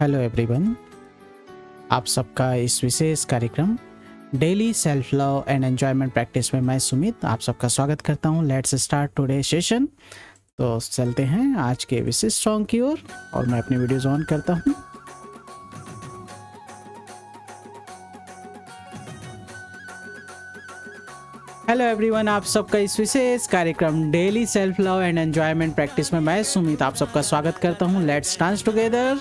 Hello everyone, आप सबका इस विशेष कार्यक्रम daily self love and enjoyment practice में मैं सुमित आप सबका स्वागत करता हूं। Let's start today session. तो चलते हैं आज के विशेष सॉन्ग की ओर और मैं अपनी वीडियोस ऑन करता हूं। हेलो एवरीवन, आप सबका इस विशेष कार्यक्रम daily self love and enjoyment practice में मैं सुमित आप सबका स्वागत करता हूं। Let's dance together.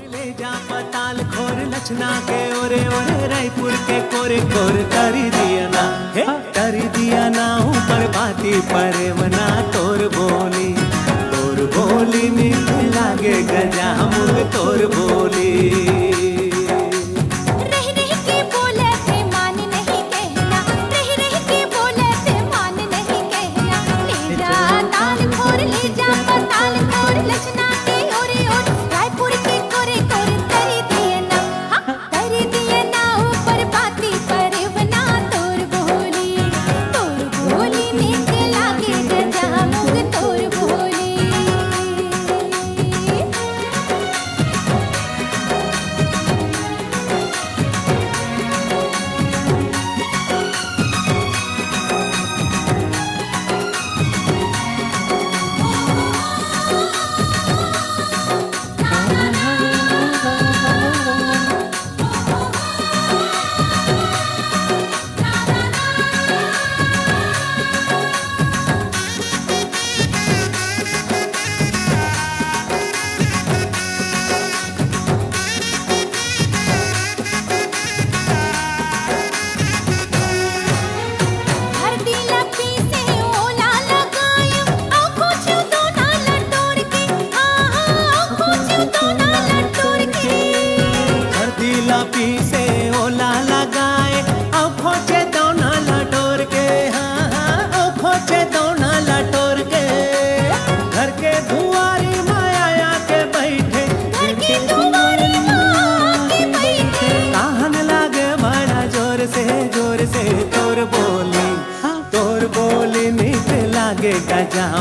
ले जा पताल खोर लचना के ओरे ओरे रायपुर के कोरे कोर तरी दिया ना हे तरी दिया ना ऊपर बाती पर मना तोर बोली नीक लागे गजा मुग तोर बोली गजा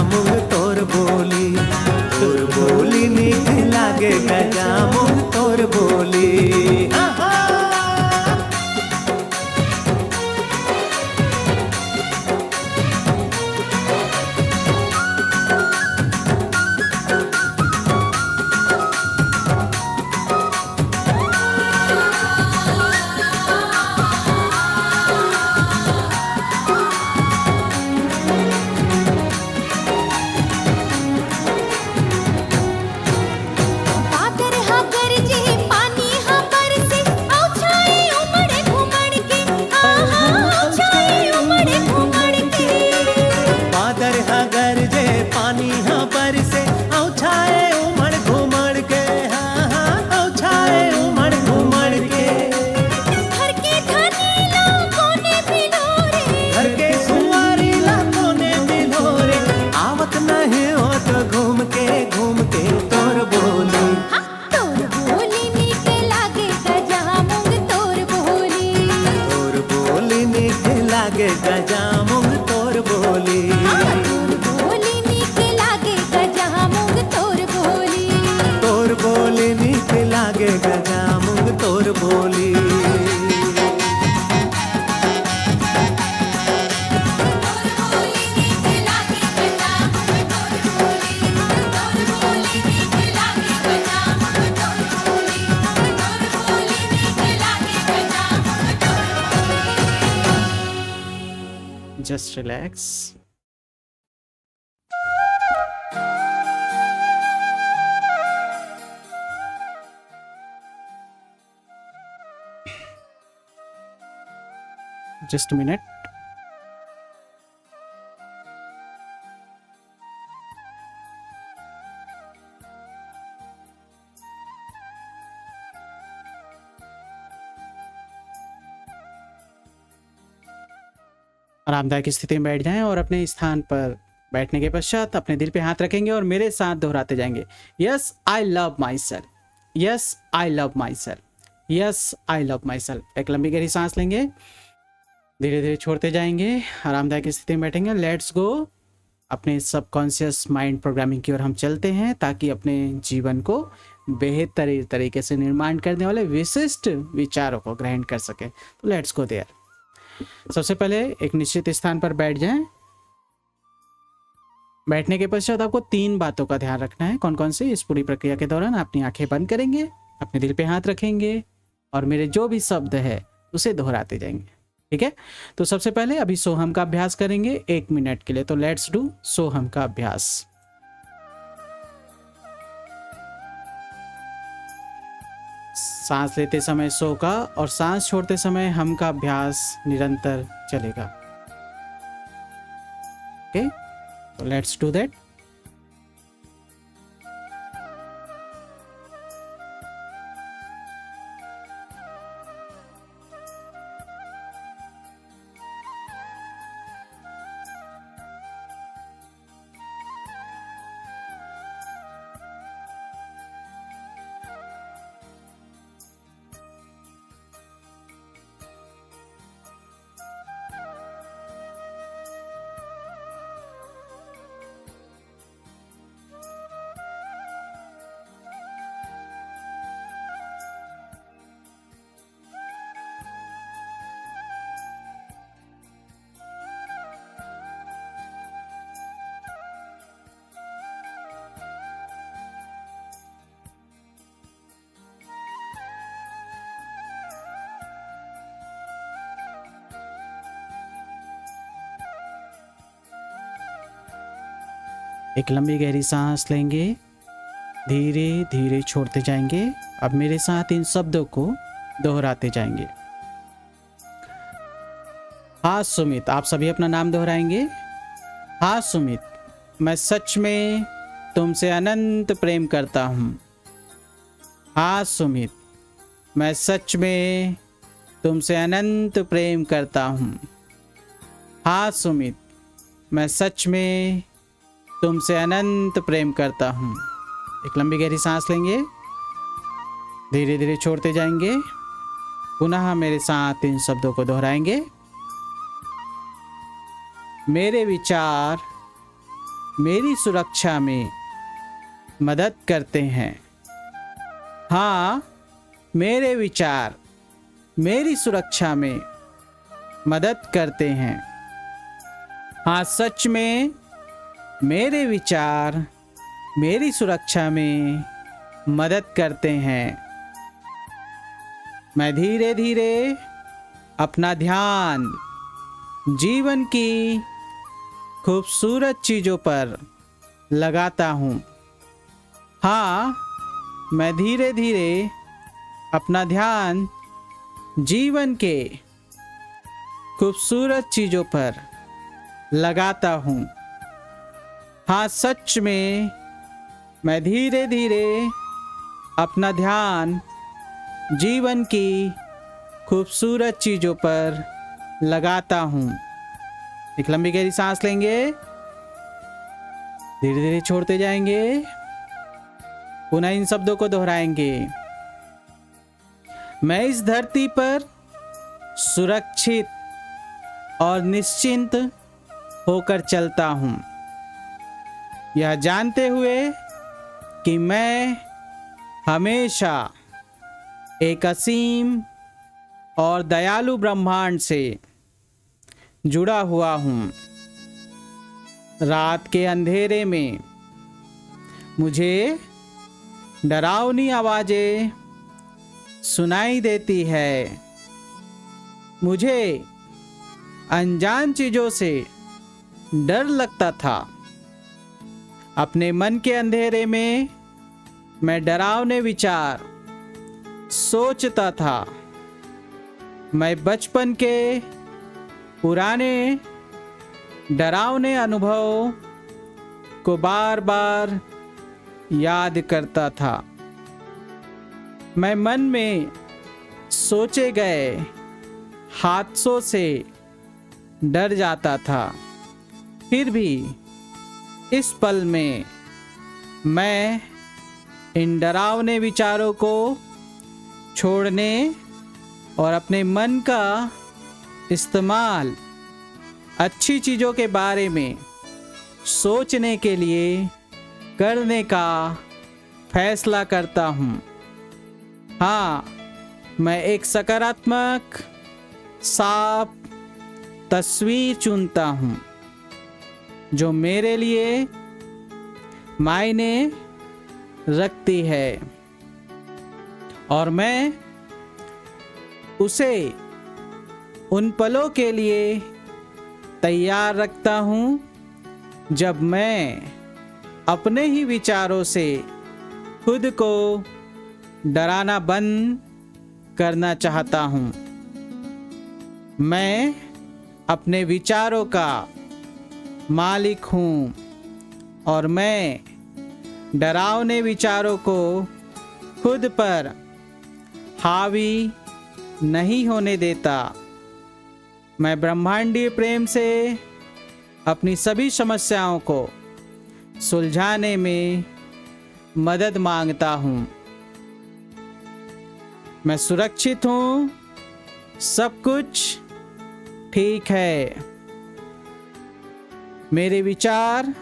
मुग तोर बोली नीक लागे गजा मुग तोर बोली Just relax. Just a minute. आरामदायक स्थिति में बैठ जाएं और अपने स्थान पर बैठने के पश्चात अपने दिल पे हाथ रखेंगे और मेरे साथ दोहराते जाएंगे। Yes I love my self, yes I love my self, yes I love my self. एक लंबी गहरी सांस लेंगे, धीरे धीरे छोड़ते जाएंगे, आरामदायक स्थिति में बैठेंगे। Let's go. अपने सबकॉन्शियस माइंड प्रोग्रामिंग की ओर हम चलते हैं, ताकि अपने जीवन को बेहतर तरीके से निर्माण करने वाले विशिष्ट विचारों को ग्रहण कर सकें। तो लेट्स गो देयर। सबसे पहले एक निश्चित स्थान पर बैठ जाएं। बैठने के पश्चात आपको 3 बातों का ध्यान रखना है। कौन कौन सी? इस पूरी प्रक्रिया के दौरान अपनी आंखें बंद करेंगे, अपने दिल पे हाथ रखेंगे और मेरे जो भी शब्द है उसे दोहराते जाएंगे। ठीक है? तो सबसे पहले अभी सोहम का अभ्यास करेंगे 1 मिनट के लिए। तो लेट्स डू सोहम का अभ्यास। सांस लेते समय सो का और सांस छोड़ते समय हम का अभ्यास निरंतर चलेगा। ओके, तो लेट्स डू दैट। एक लंबी गहरी सांस लेंगे, धीरे धीरे छोड़ते जाएंगे। अब मेरे साथ इन शब्दों को दोहराते जाएंगे। हाँ सुमित, आप सभी अपना नाम दोहराएंगे। हाँ सुमित, मैं सच में तुमसे अनंत प्रेम करता हूँ। हाँ सुमित, मैं सच में तुमसे अनंत प्रेम करता हूँ। हाँ सुमित, मैं सच में तुमसे अनंत प्रेम करता हूँ। एक लंबी गहरी सांस लेंगे, धीरे धीरे छोड़ते जाएंगे। पुनः मेरे साथ इन शब्दों को दोहराएंगे। मेरे विचार मेरी सुरक्षा में मदद करते हैं। हाँ, मेरे विचार मेरी सुरक्षा में मदद करते हैं। हाँ, सच में मेरे विचार मेरी सुरक्षा में मदद करते हैं। मैं धीरे धीरे अपना ध्यान जीवन की खूबसूरत चीज़ों पर लगाता हूँ। हाँ, मैं धीरे धीरे अपना ध्यान जीवन के खूबसूरत चीज़ों पर लगाता हूँ। हाँ, सच में मैं धीरे धीरे अपना ध्यान जीवन की खूबसूरत चीज़ों पर लगाता हूँ। एक लंबी गहरी सांस लेंगे, धीरे धीरे छोड़ते जाएंगे। पुनः इन शब्दों को दोहराएंगे। मैं इस धरती पर सुरक्षित और निश्चिंत होकर चलता हूँ, यह जानते हुए कि मैं हमेशा एक असीम और दयालु ब्रह्मांड से जुड़ा हुआ हूँ। रात के अंधेरे में मुझे डरावनी आवाज़ें सुनाई देती है। मुझे अनजान चीज़ों से डर लगता था। अपने मन के अंधेरे में मैं डरावने विचार सोचता था। मैं बचपन के पुराने डरावने अनुभव को बार बार याद करता था। मैं मन में सोचे गए हादसों से डर जाता था। फिर भी इस पल में मैं इन डरावने विचारों को छोड़ने और अपने मन का इस्तेमाल अच्छी चीज़ों के बारे में सोचने के लिए करने का फैसला करता हूँ। हाँ, मैं एक सकारात्मक साफ तस्वीर चुनता हूँ जो मेरे लिए मायने रखती है और मैं उसे उन पलों के लिए तैयार रखता हूँ जब मैं अपने ही विचारों से खुद को डराना बंद करना चाहता हूँ। मैं अपने विचारों का मालिक हूँ और मैं डरावने विचारों को खुद पर हावी नहीं होने देता। मैं ब्रह्मांडीय प्रेम से अपनी सभी समस्याओं को सुलझाने में मदद मांगता हूँ। मैं सुरक्षित हूँ, सब कुछ ठीक है। मेरे विचार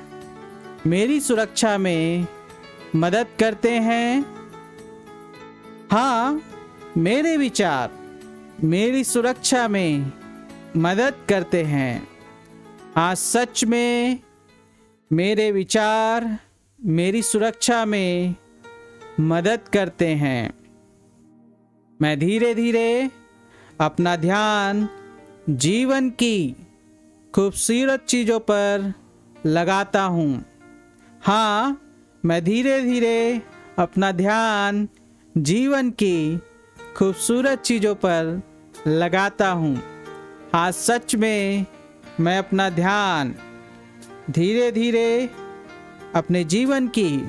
मेरी सुरक्षा में मदद करते हैं। हाँ, मेरे विचार मेरी सुरक्षा में मदद करते हैं। हाँ, सच में मेरे विचार मेरी सुरक्षा में मदद करते हैं। मैं धीरे धीरे अपना ध्यान जीवन की खूबसूरत चीज़ों पर लगाता हूँ। हाँ, मैं धीरे धीरे अपना ध्यान जीवन की खूबसूरत चीज़ों पर लगाता हूँ। हाँ, सच में मैं अपना ध्यान धीरे धीरे अपने जीवन की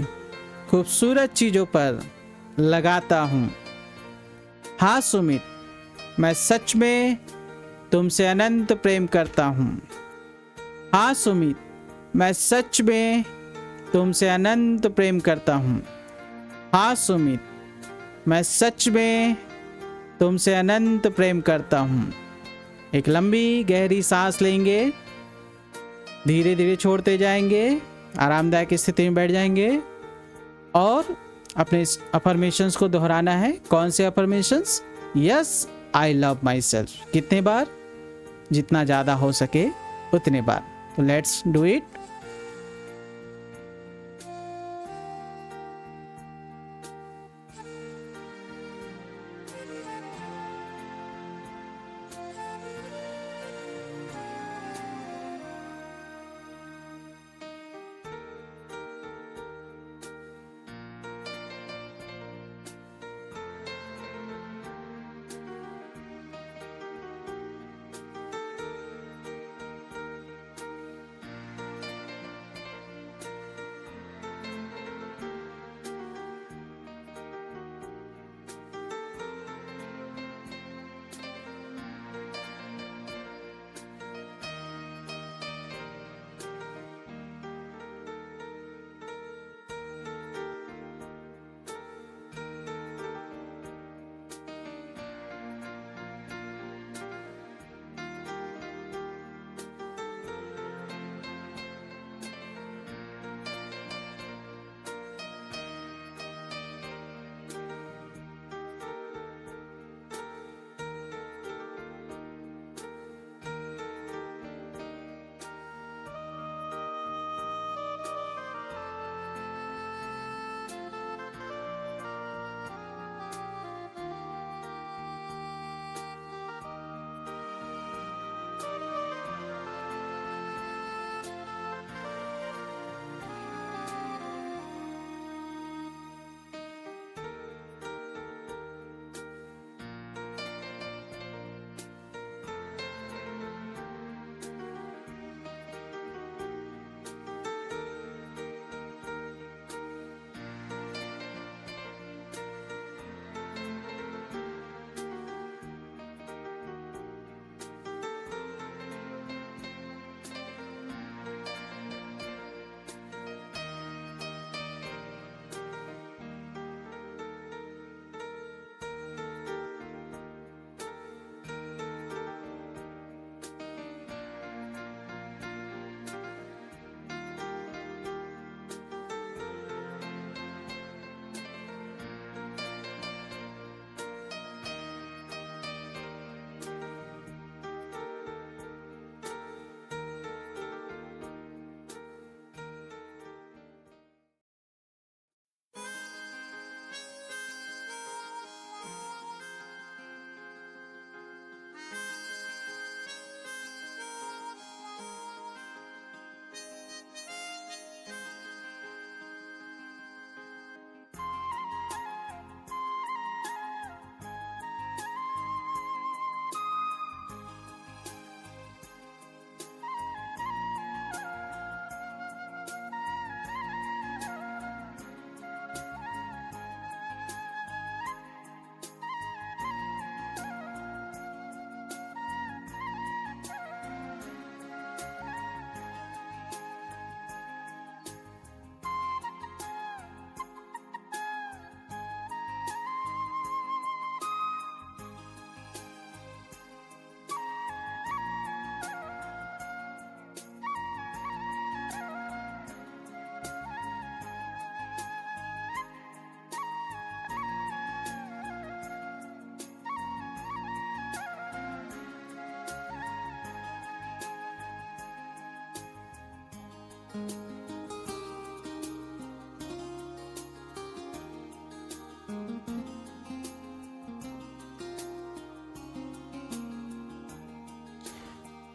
खूबसूरत चीज़ों पर लगाता हूँ। हाँ सुमित, मैं सच में तुमसे अनंत प्रेम करता हूँ। हाँ सुमित, मैं सच में तुमसे अनंत प्रेम करता हूँ। हाँ सुमित, मैं सच में तुमसे अनंत प्रेम करता हूँ। एक लंबी गहरी सांस लेंगे, धीरे धीरे छोड़ते जाएंगे, आरामदायक स्थिति में बैठ जाएंगे और अपने अफर्मेशंस को दोहराना है। कौन से affirmations? Yes, I love my self. कितने बार? जितना ज़्यादा हो सके उतने बार। तो लेट्स डू इट।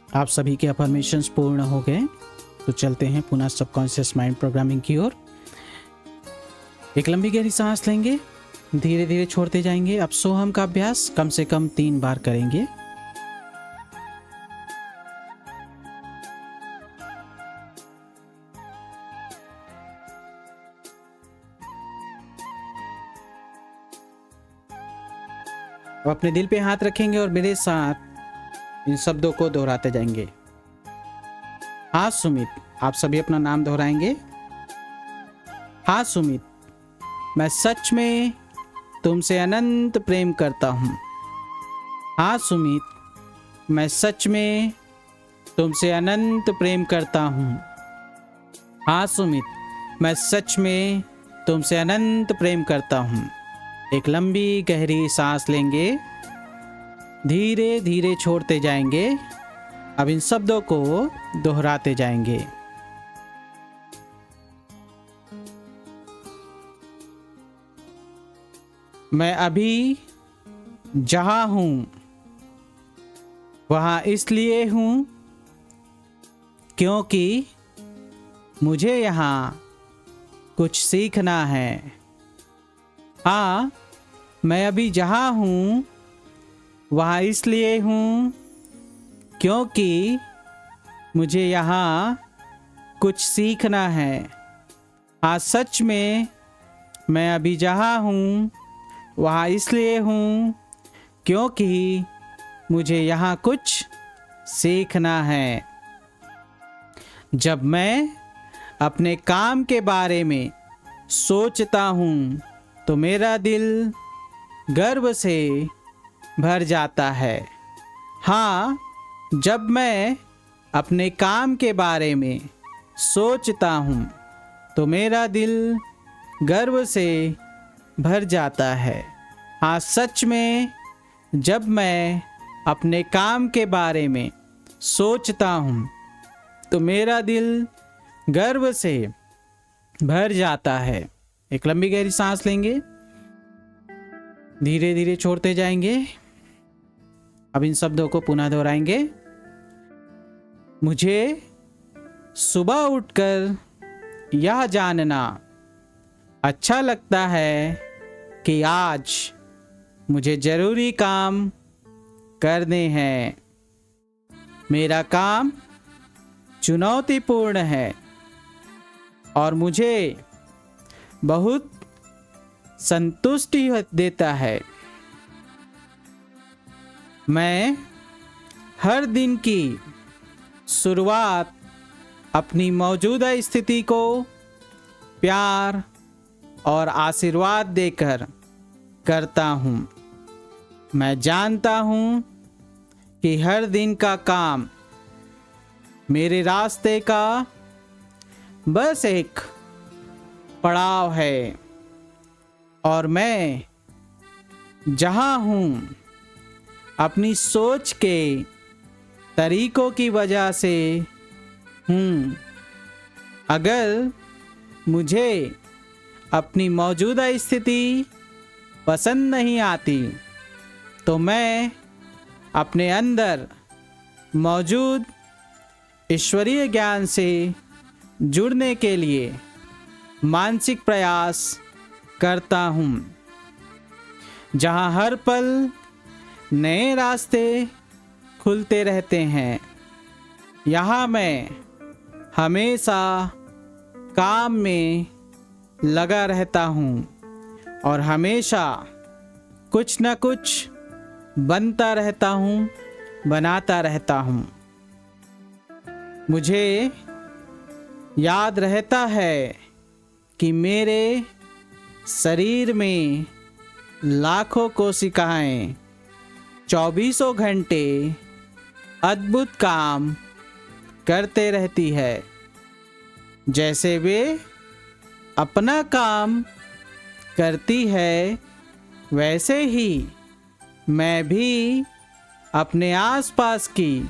आप सभी के अफर्मेशंस पूर्ण हो गए, तो चलते हैं पुनः सबकॉन्शियस माइंड प्रोग्रामिंग की ओर। एक लंबी गहरी सांस लेंगे, धीरे धीरे छोड़ते जाएंगे। अब सोहम का अभ्यास कम से कम 3 बार करेंगे। अब अपने दिल पे हाथ रखेंगे और मेरे साथ इन शब्दों को दोहराते जाएंगे। हाँ सुमित, आप सभी अपना नाम दोहराएंगे। हाँ सुमित, मैं सच में तुमसे अनंत प्रेम करता हूँ। हाँ सुमित, मैं सच में तुमसे अनंत प्रेम करता हूँ। हाँ सुमित, मैं सच में तुमसे अनंत प्रेम करता हूँ। एक लंबी गहरी सांस लेंगे, धीरे धीरे छोड़ते जाएंगे। अब इन शब्दों को दोहराते जाएंगे। मैं अभी जहाँ हूँ वहाँ इसलिए हूँ क्योंकि मुझे यहाँ कुछ सीखना है। हाँ, मैं अभी जहाँ हूँ वहाँ इसलिए हूँ क्योंकि मुझे यहाँ कुछ सीखना है। हाँ, सच में मैं अभी जहाँ हूँ वहाँ इसलिए हूँ क्योंकि मुझे यहाँ कुछ सीखना है। जब मैं अपने काम के बारे में सोचता हूँ तो मेरा दिल गर्व से भर जाता है। हाँ, जब मैं अपने काम के बारे में सोचता हूँ तो मेरा दिल गर्व से भर जाता है। हाँ, सच में जब मैं अपने काम के बारे में सोचता हूँ तो मेरा दिल गर्व से भर जाता है। एक लंबी गहरी सांस लेंगे, धीरे धीरे छोड़ते जाएंगे। अब इन शब्दों को पुनः दोहराएंगे। मुझे सुबह उठकर यह जानना अच्छा लगता है कि आज मुझे जरूरी काम करने हैं। मेरा काम चुनौतीपूर्ण है और मुझे बहुत संतुष्टि देता है। मैं हर दिन की शुरुआत अपनी मौजूदा स्थिति को प्यार और आशीर्वाद देकर करता हूँ। मैं जानता हूँ कि हर दिन का काम मेरे रास्ते का बस एक पड़ाव है और मैं जहाँ हूँ अपनी सोच के तरीकों की वजह से हूँ। अगर मुझे अपनी मौजूदा स्थिति पसंद नहीं आती तो मैं अपने अंदर मौजूद ईश्वरीय ज्ञान से जुड़ने के लिए मानसिक प्रयास करता हूँ। जहाँ हर पल नए रास्ते खुलते रहते हैं, यहाँ मैं हमेशा काम में लगा रहता हूँ और हमेशा कुछ न कुछ बनता रहता हूँ, बनाता रहता हूँ। मुझे याद रहता है कि मेरे शरीर में लाखों कोशिकाएं 24 घंटे अद्भुत काम करते रहती है। जैसे वे अपना काम करती है, वैसे ही मैं भी अपने आसपास की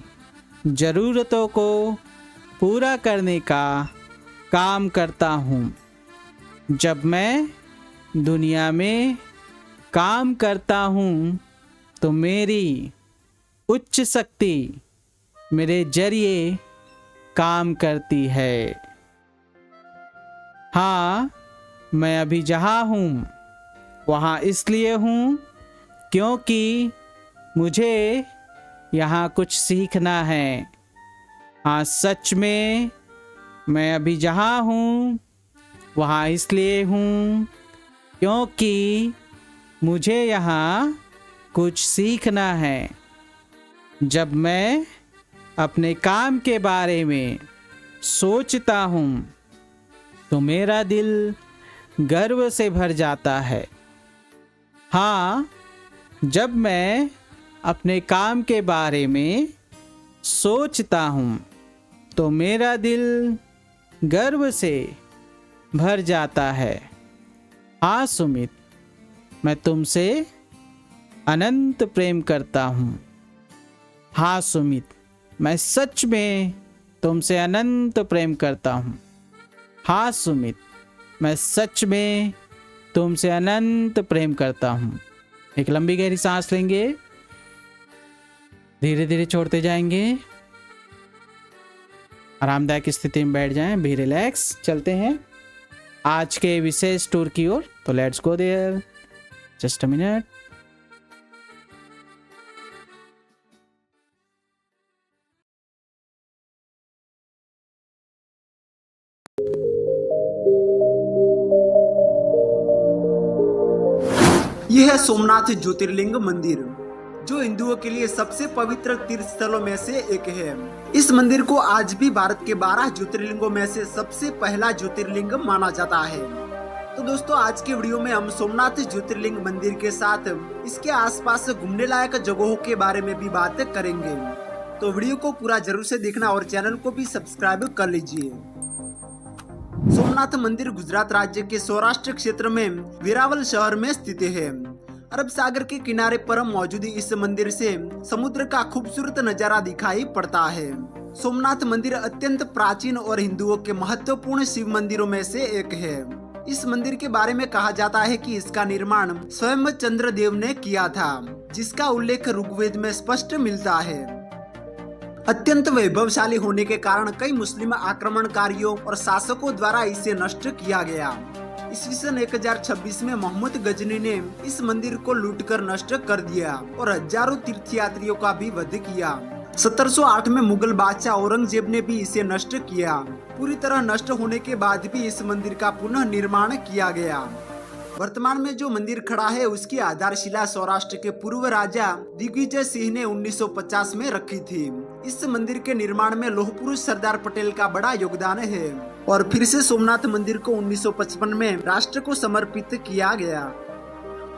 ज़रूरतों को पूरा करने का काम करता हूँ। जब मैं दुनिया में काम करता हूँ तो मेरी उच्च शक्ति मेरे जरिए काम करती है। हाँ, मैं अभी जहाँ हूँ वहाँ इसलिए हूँ क्योंकि मुझे यहाँ कुछ सीखना है। हाँ, सच में मैं अभी जहाँ हूँ वहाँ इसलिए हूँ क्योंकि मुझे यहाँ कुछ सीखना है। जब मैं अपने काम के बारे में सोचता हूँ तो मेरा दिल गर्व से भर जाता है। हाँ, जब मैं अपने काम के बारे में सोचता हूँ तो मेरा दिल गर्व से भर जाता है। हाँ सुमित, मैं तुमसे अनंत प्रेम करता हूँ। हाँ सुमित, मैं सच में तुमसे अनंत प्रेम करता हूँ। हाँ सुमित, मैं सच में तुमसे अनंत प्रेम करता हूँ। एक लंबी गहरी सांस लेंगे, धीरे धीरे छोड़ते जाएंगे। आरामदायक स्थिति में बैठ जाएं, बी रिलैक्स। चलते हैं आज के विशेष टूर की ओर। तो let's go there. Just a minute. यह है सोमनाथ ज्योतिर्लिंग मंदिर, जो हिंदुओं के लिए सबसे पवित्र तीर्थ स्थलों में से एक है। इस मंदिर को आज भी भारत के 12 ज्योतिर्लिंगों में से सबसे पहला ज्योतिर्लिंग माना जाता है। तो दोस्तों, आज के वीडियो में हम सोमनाथ ज्योतिर्लिंग मंदिर के साथ इसके आसपास घूमने लायक जगहों के बारे में भी बात करेंगे। तो वीडियो को पूरा जरूर से देखना और चैनल को भी सब्सक्राइब कर लीजिए। सोमनाथ मंदिर गुजरात राज्य के सौराष्ट्र क्षेत्र में वेरावल शहर में स्थित है। अरब सागर के किनारे पर मौजूद इस मंदिर से समुद्र का खूबसूरत नजारा दिखाई पड़ता है। सोमनाथ मंदिर अत्यंत प्राचीन और हिंदुओं के महत्वपूर्ण शिव मंदिरों में से एक है। इस मंदिर के बारे में कहा जाता है कि इसका निर्माण स्वयं चंद्रदेव ने किया था, जिसका उल्लेख ऋग्वेद में स्पष्ट मिलता है। अत्यंत वैभवशाली होने के कारण कई मुस्लिम आक्रमणकारियों और शासकों द्वारा इसे नष्ट किया गया। ईस्वीसन 1026 में मोहम्मद गजनी ने इस मंदिर को लूटकर नष्ट कर दिया और हजारों तीर्थयात्रियों का भी वध किया। 1708 में मुगल बादशाह औरंगजेब ने भी इसे नष्ट किया। पूरी तरह नष्ट होने के बाद भी इस मंदिर का पुनः निर्माण किया गया। वर्तमान में जो मंदिर खड़ा है उसकी आधारशिला सौराष्ट्र के पूर्व राजा दिग्विजय सिंह ने 1950 में रखी थी। इस मंदिर के निर्माण में लौह पुरुष सरदार पटेल का बड़ा योगदान है और फिर से सोमनाथ मंदिर को 1955 में राष्ट्र को समर्पित किया गया।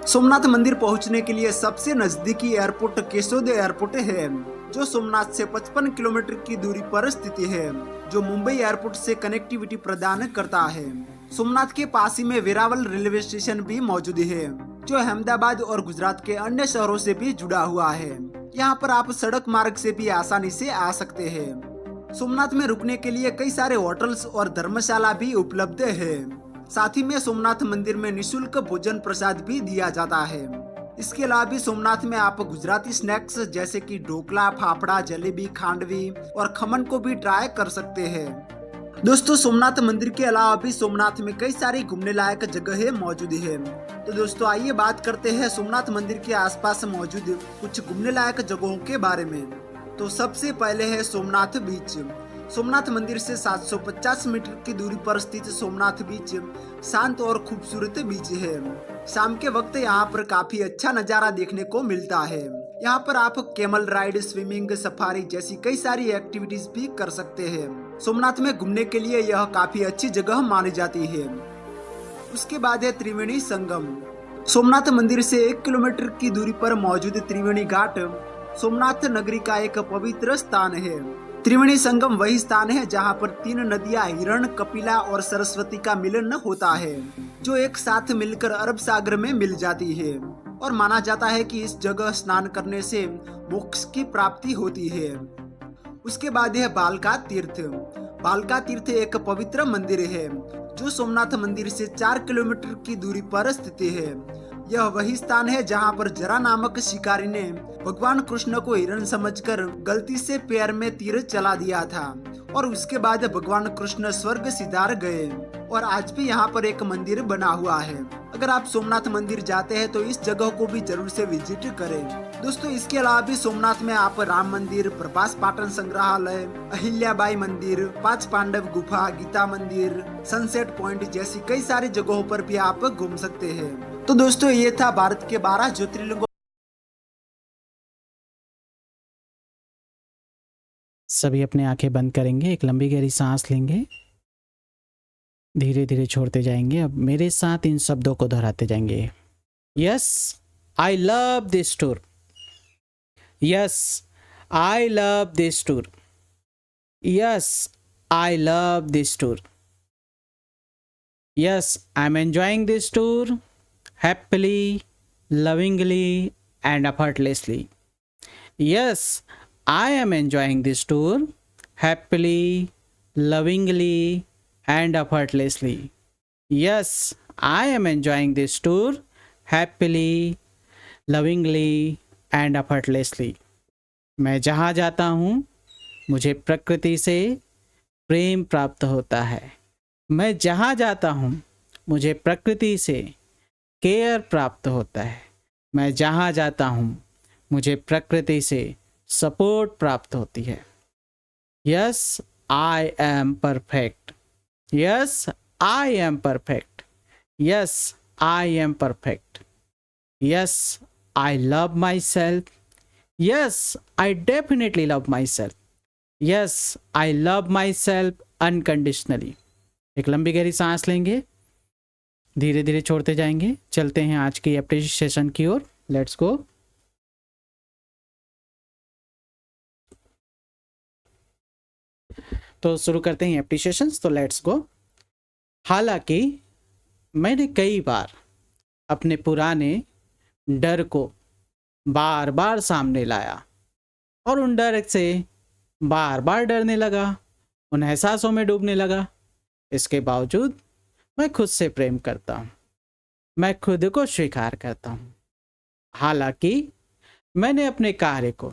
सोमनाथ मंदिर पहुंचने के लिए सबसे नजदीकी एयरपोर्ट केशोद एयरपोर्ट है, जो सोमनाथ से 55 किलोमीटर की दूरी पर स्थित है, जो मुंबई एयरपोर्ट से कनेक्टिविटी प्रदान करता है। सोमनाथ के पास ही में वेरावल रेलवे स्टेशन भी मौजूद है, जो अहमदाबाद और गुजरात के अन्य शहरों से भी जुड़ा हुआ है। यहाँ पर आप सड़क मार्ग से भी आसानी से आ सकते हैं। सोमनाथ में रुकने के लिए कई सारे होटल्स और धर्मशाला भी उपलब्ध है। साथ ही में सोमनाथ मंदिर में निःशुल्क भोजन प्रसाद भी दिया जाता है। इसके अलावा भी सोमनाथ में आप गुजराती स्नैक्स जैसे कि ढोकला, फाफड़ा, जलेबी, खांडवी और खमन को भी ट्राई कर सकते हैं। दोस्तों, सोमनाथ मंदिर के अलावा भी सोमनाथ में कई सारी घूमने लायक जगहें मौजूद है। तो दोस्तों, आइए बात करते हैं सोमनाथ मंदिर के आसपास मौजूद कुछ घूमने लायक जगहों के बारे में। तो सबसे पहले है सोमनाथ बीच। सोमनाथ मंदिर से 750 मीटर की दूरी पर स्थित सोमनाथ बीच शांत और खूबसूरत बीच है। शाम के वक्त यहाँ पर काफी अच्छा नजारा देखने को मिलता है। यहाँ पर आप कैमल राइड, स्विमिंग, सफारी जैसी कई सारी एक्टिविटीज भी कर सकते हैं। सोमनाथ में घूमने के लिए यह काफी अच्छी जगह मानी जाती है। उसके बाद है त्रिवेणी संगम। सोमनाथ मंदिर से 1 किलोमीटर की दूरी पर मौजूद त्रिवेणी घाट सोमनाथ नगरी का एक पवित्र स्थान है। त्रिवेणी संगम वही स्थान है जहाँ पर 3 नदियाँ हिरण, कपिला और सरस्वती का मिलन होता है, जो एक साथ मिलकर अरब सागर में मिल जाती है। और माना जाता है कि इस जगह स्नान करने से मोक्ष की प्राप्ति होती है। उसके बाद है बालका तीर्थ। बालका तीर्थ एक पवित्र मंदिर है, जो सोमनाथ मंदिर से 4 किलोमीटर की दूरी पर स्थित है। यह वही स्थान है जहाँ पर जरा नामक शिकारी ने भगवान कृष्ण को हिरण समझकर गलती से पैर में तीर चला दिया था और उसके बाद भगवान कृष्ण स्वर्ग सिधार गए और आज भी यहाँ पर एक मंदिर बना हुआ है। अगर आप सोमनाथ मंदिर जाते हैं तो इस जगह को भी जरूर से विजिट करें। दोस्तों इसके अलावा भी सोमनाथ में आप राम मंदिर, प्रभास पाटन संग्रहालय, अहिल्याबाई मंदिर, 5 पांडव गुफा, गीता मंदिर, सनसेट पॉइंट जैसी कई सारी जगहों पर भी आप घूम सकते हैं। तो दोस्तों ये था भारत के 12 ज्योतिर्लिंगों। सभी अपने आंखें बंद करेंगे, एक लंबी गहरी सांस लेंगे, धीरे धीरे छोड़ते जाएंगे। अब मेरे साथ इन शब्दों को दोहराते जाएंगे। Yes I love this tour, yes I love this tour, yes I love this tour, yes I am enjoying this tour happily, lovingly and effortlessly. Yes, I am enjoying this tour happily, lovingly and effortlessly. Yes, I am enjoying this tour happily, lovingly and effortlessly. मैं जहाँ जाता हूँ मुझे प्रकृति से प्रेम प्राप्त होता है। मैं जहाँ जाता हूँ मुझे प्रकृति से केयर प्राप्त होता है। मैं जहाँ जाता हूँ मुझे प्रकृति से सपोर्ट प्राप्त होती है। Yes I am perfect, yes I am perfect, yes I am perfect, yes I love my self, yes I definitely love my self, yes I love my self unconditionally. एक लंबी गहरी सांस लेंगे, धीरे धीरे छोड़ते जाएंगे। चलते हैं आज की एप्रिशिएशन की ओर। Let's go. तो शुरू करते हैं एप्रिशिएशंस। तो लेट्स गो। हालांकि मैंने कई बार अपने पुराने डर को बार बार सामने लाया और उन डर से बार बार डरने लगा, उन एहसासों में डूबने लगा। इसके बावजूद मैं खुद से प्रेम करता हूँ, मैं खुद को स्वीकार करता हूँ। हालांकि मैंने अपने कार्य को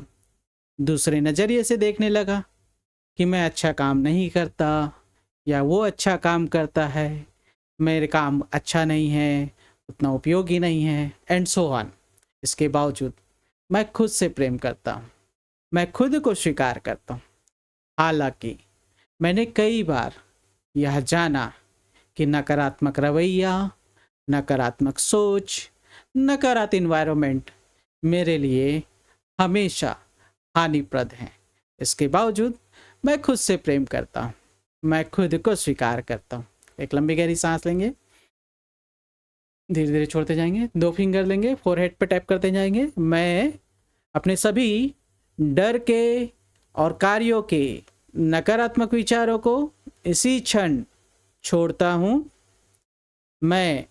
दूसरे नज़रिए से देखने लगा कि मैं अच्छा काम नहीं करता या वो अच्छा काम करता है, मेरे काम अच्छा नहीं है, उतना उपयोगी नहीं है एंड सो ऑन। इसके बावजूद मैं खुद से प्रेम करता हूँ, मैं खुद को स्वीकार करता हूँ। हालांकि मैंने कई बार यह जाना कि नकारात्मक रवैया, नकारात्मक सोच, नकारात्मक इन्वायरमेंट मेरे लिए हमेशा हानिप्रद हैं। इसके बावजूद मैं खुद से प्रेम करता हूँ, मैं खुद को स्वीकार करता हूँ। एक लंबी गहरी सांस लेंगे, धीरे धीरे छोड़ते जाएंगे। 2 फिंगर लेंगे, फोरहेड पे टैप करते जाएंगे। मैं अपने सभी डर के और कार्यों के नकारात्मक विचारों को इसी क्षण छोड़ता हूँ। मैं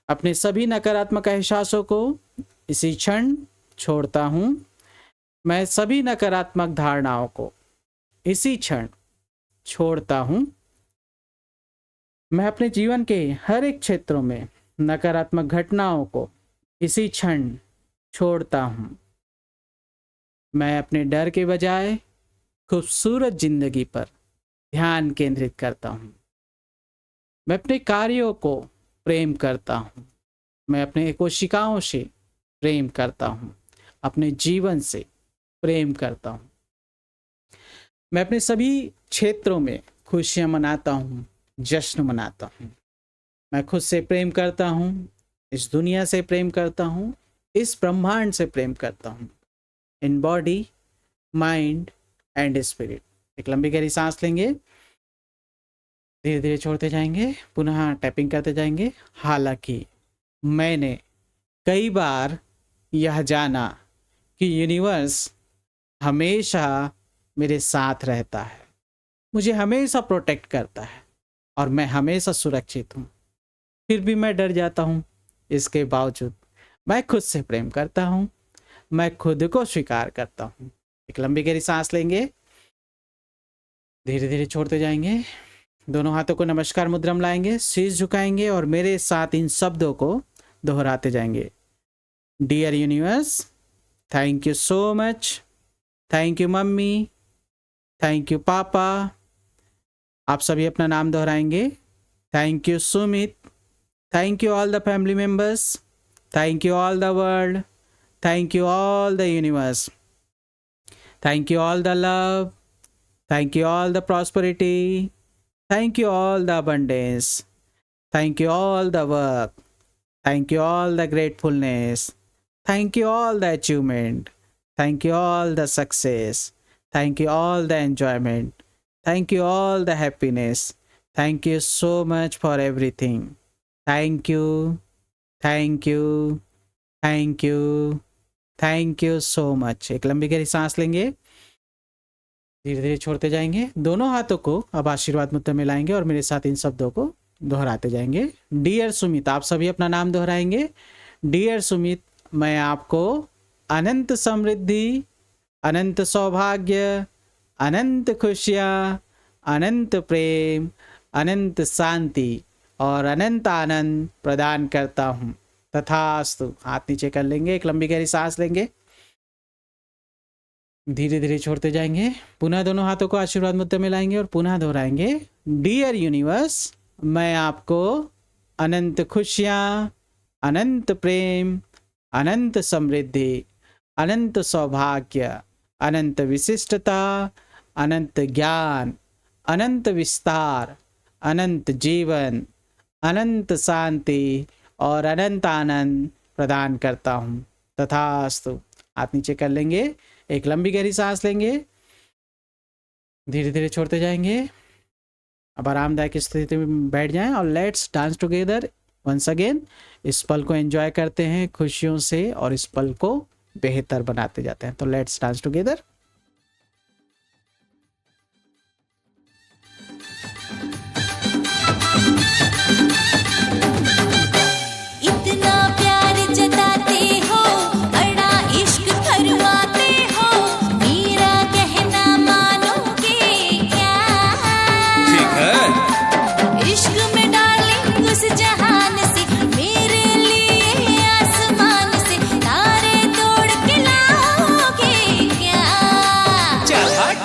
अपने सभी नकारात्मक एहसासों को इसी क्षण छोड़ता हूँ। मैं सभी नकारात्मक धारणाओं को इसी क्षण छोड़ता हूँ। मैं अपने जीवन के हर एक क्षेत्रों में नकारात्मक घटनाओं को इसी क्षण छोड़ता हूँ। मैं अपने डर के बजाय खूबसूरत जिंदगी पर ध्यान केंद्रित करता हूँ। मैं अपने कार्यों को प्रेम करता हूँ। मैं अपने कोशिकाओं से प्रेम करता हूँ, अपने जीवन से प्रेम करता हूँ। मैं अपने सभी क्षेत्रों में खुशियाँ मनाता हूँ, जश्न मनाता हूँ। मैं खुद से प्रेम करता हूँ, इस दुनिया से प्रेम करता हूँ, इस ब्रह्मांड से प्रेम करता हूँ, in body, mind and spirit. एक लंबी गहरी सांस लेंगे, धीरे धीरे छोड़ते जाएंगे, पुनः टैपिंग करते जाएंगे। हालांकि मैंने कई बार यह जाना कि यूनिवर्स हमेशा मेरे साथ रहता है, मुझे हमेशा प्रोटेक्ट करता है और मैं हमेशा सुरक्षित हूँ। फिर भी मैं डर जाता हूँ। इसके बावजूद मैं खुद से प्रेम करता हूँ, मैं खुद को स्वीकार करता हूँ। एक लंबी गहरी सांस लेंगे, धीरे धीरे छोड़ते जाएंगे। दोनों हाथों को नमस्कार मुद्रा में लाएंगे, शीश झुकाएंगे और मेरे साथ इन शब्दों को दोहराते जाएंगे। Dear universe, thank you so much. Thank you mummy, thank you papa. आप सभी अपना नाम दोहराएंगे। Thank you Sumit, thank you all the family members, thank you all the world, thank you all the universe, thank you all the love, thank you all the prosperity, thank you all the abundance, thank you all the work, thank you all the gratefulness, thank you all the achievement, thank you all the success, thank you all the enjoyment, thank you all the happiness, thank you so much for everything, thank you, thank you, thank you, thank you so much। एक लंबी गहरी सांस लेंगे, धीरे धीरे छोड़ते जाएंगे। दोनों हाथों को अब आशीर्वाद मुद्रा में लाएंगे और मेरे साथ इन शब्दों को दोहराते जाएंगे। डियर सुमित, आप सभी अपना नाम दोहराएंगे। डियर सुमित, मैं आपको अनंत समृद्धि, अनंत सौभाग्य, अनंत खुशियाँ, अनंत प्रेम, अनंत शांति और अनंत आनंद प्रदान करता हूँ। तथास्तु। हाथ नीचे कर लेंगे, एक लंबी गहरी सांस लेंगे, धीरे धीरे छोड़ते जाएंगे। पुनः दोनों हाथों को आशीर्वाद मुद्रा में लाएंगे और पुनः दोहराएंगे। डियर यूनिवर्स, मैं आपको अनंत खुशियाँ, अनंत प्रेम, अनंत समृद्धि, अनंत सौभाग्य, अनंत विशिष्टता, अनंत ज्ञान, अनंत विस्तार, अनंत जीवन, अनंत शांति और अनंत आनंद प्रदान करता हूँ। तथास्तु। हाथ नीचे कर लेंगे, एक लंबी गहरी सांस लेंगे, धीरे धीरे छोड़ते जाएंगे। अब आरामदायक स्थिति में बैठ जाएं और let's dance together once again. इस पल को एंजॉय करते हैं खुशियों से और इस पल को बेहतर बनाते जाते हैं। तो लेट्स डांस टुगेदर। इतना प्यार जताते हो, बड़ा इश्क करवाते हो, मेरा कहना मानोगे क्या? ठीक है। इश्क में डार्लिंग उस जहान से, मेरे लिए आसमान से तारे तोड़ के लाओगे क्या? चल हट।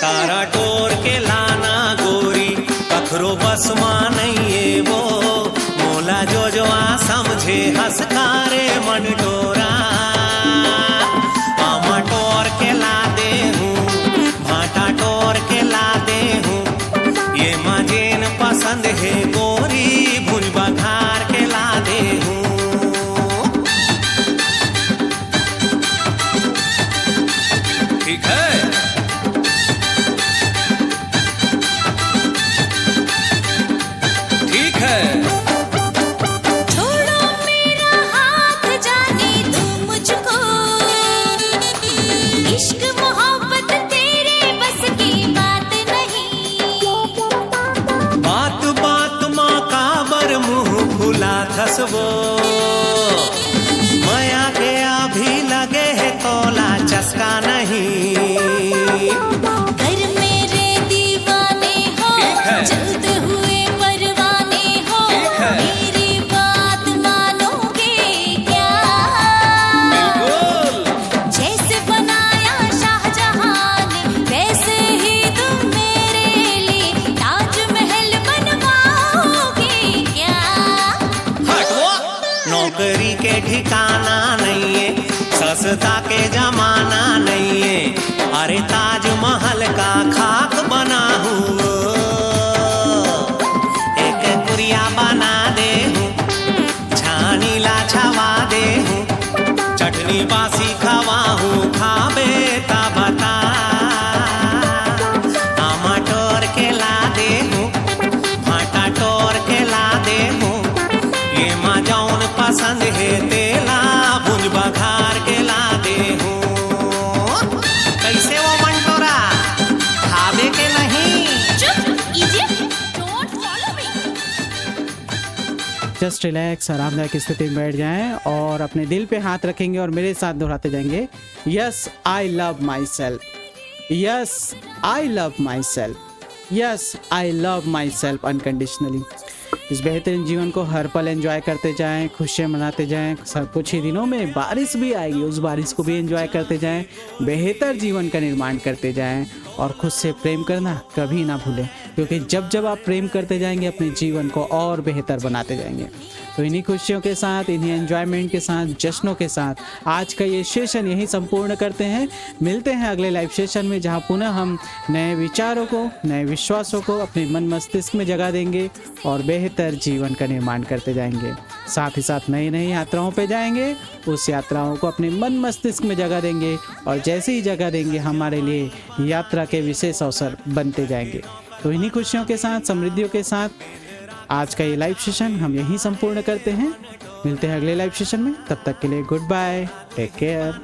तारा तोड़ के लाना गोरी, कखरो बस मां नहीं है वो। मोला जो जो आ समझे हंसकारे मन डोरा। आमा टोर के ला दे हूँ, भाटा टोर के ला दे हूँ। ये मजेन पसंद है गोरी, भुज बघार के ला दे हूँ। ठीक है। ठीक है। छोड़ो मेरा हाथ, जाने दो मुझको। इश्क मोहब्बत तेरे बस की बात नहीं। बात बात माँ का बर मुंह खुला धसबो। माया के अभी लगे है तोला चस्का नहीं। घर मेरे दीवाने हो, ठीक है। जलते हुए परवाने हो, ठीक है। मेरी बात मानोगे क्या? बिल्कुल। जैसे बनाया शाहजहां ने, वैसे ही तुम मेरे लिए ताजमहल बनवाओगे क्या? हटो। नौकरी के ठिकाना नहीं है, सस्ता के जमाना नहीं है। अरे ताजमहल का खाक बना हूँ। एक गुड़िया बना दे हूँ, छानी ला छवा दे हूँ। चटनी बासी खवा हूँ, खाबे ता बता। आमा टोर के ला दे हूँ, भाटा टोर के ला दे हूँ। ये माँ जौन पसंद है तेला, भुज बघार के ला दे हूँ। कैसे वो मंटोरा, खाबे के नहीं? चुप idiot, don't follow me. Just relax, आरामदायक स्थिति में बैठ जाएं और अपने दिल पे हाथ रखेंगे और मेरे साथ दोहराते जाएंगे। Yes I love my self, yes I love my self, yes, I love my self unconditionally. इस बेहतरीन जीवन को हर पल एंजॉय करते जाएं, खुशियाँ मनाते जाएं। सब कुछ ही दिनों में बारिश भी आएगी, उस बारिश को भी एंजॉय करते जाएं, बेहतर जीवन का निर्माण करते जाएं और खुद से प्रेम करना कभी ना भूलें, क्योंकि जब जब आप प्रेम करते जाएंगे अपने जीवन को और बेहतर बनाते जाएंगे। तो इन्हीं खुशियों के साथ, इन्हीं एंजॉयमेंट के साथ, जश्नों के साथ आज का ये सेशन यहीं संपूर्ण करते हैं। मिलते हैं अगले लाइव सेशन में, जहां पुनः हम नए विचारों को, नए विश्वासों को अपने मन मस्तिष्क में जगा देंगे और बेहतर जीवन का निर्माण करते जाएंगे। साथ ही साथ नई नई यात्राओं पे जाएंगे, उस यात्राओं को अपने मन मस्तिष्क में जगा देंगे और जैसे ही जगह देंगे हमारे लिए यात्रा के विशेष अवसर बनते जाएंगे। तो इन्हीं खुशियों के साथ, समृद्धियों के साथ आज का ये लाइव सेशन हम यहीं संपूर्ण करते हैं। मिलते हैं अगले लाइव सेशन में, तब तक के लिए गुड बाय, टेक केयर।